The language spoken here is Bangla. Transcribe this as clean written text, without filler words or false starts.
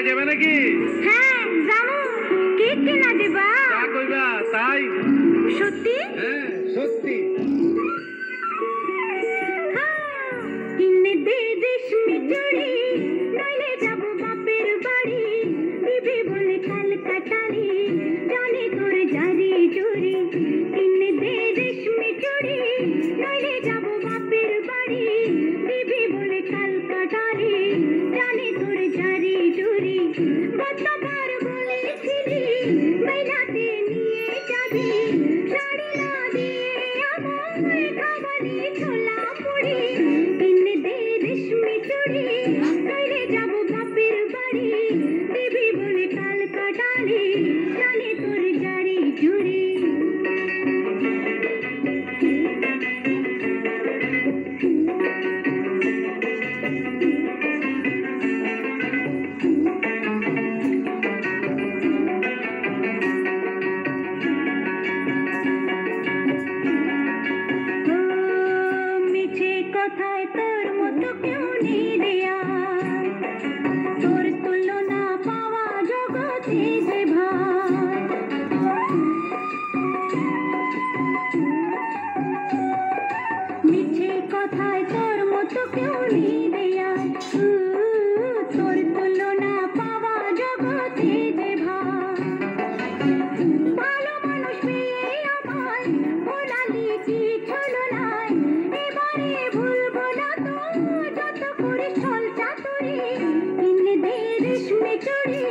যাবে নাকি? হ্যাঁ যাবো। কে কিনা দিবা? যা কইবা তাই। সত্যি? হ্যাঁ সত্যি। কিনে দে রেশমি চুড়ি, নইলে যাবো বাপের বাড়ি। দিবি বলে কালকাটারি, জানি তোর জারি জুড়ি। কিনে দে রেশমি চুড়ি, নইলে যাবো বাপের বাড়ি। দিবি বলে কালকাটারি, জানি তোর জারি জুড়ি। গতবার বলেছিলি মেলাতে নিয়ে যাবি, শাড়ি না দিয়ে আমায় খাবারে ছোলা মুড়ি। কিনে দে রেশমি চুড়ি, নইলে যাবো বাপের বাড়ি। দিবি বলে কালকাটারি, জানি তোর জারি জুড়ি। মিছে কথায় তোর মতো কেউ নেই দেয়া, তোর তুলনা পাওয়া জগতে যে ভার। মিছে কথায় তোর মতো কেউ নেই দেয়া, তোর তুলনা পাওয়া জগতে যে ভার। ভালো মানুষ পেয়ে আমায় ভোলালি কি ছলনায়, এবারে ভুলবো না তো যত করিস ছল চাতুরি। কিনে দে রেশমি চুড়ি,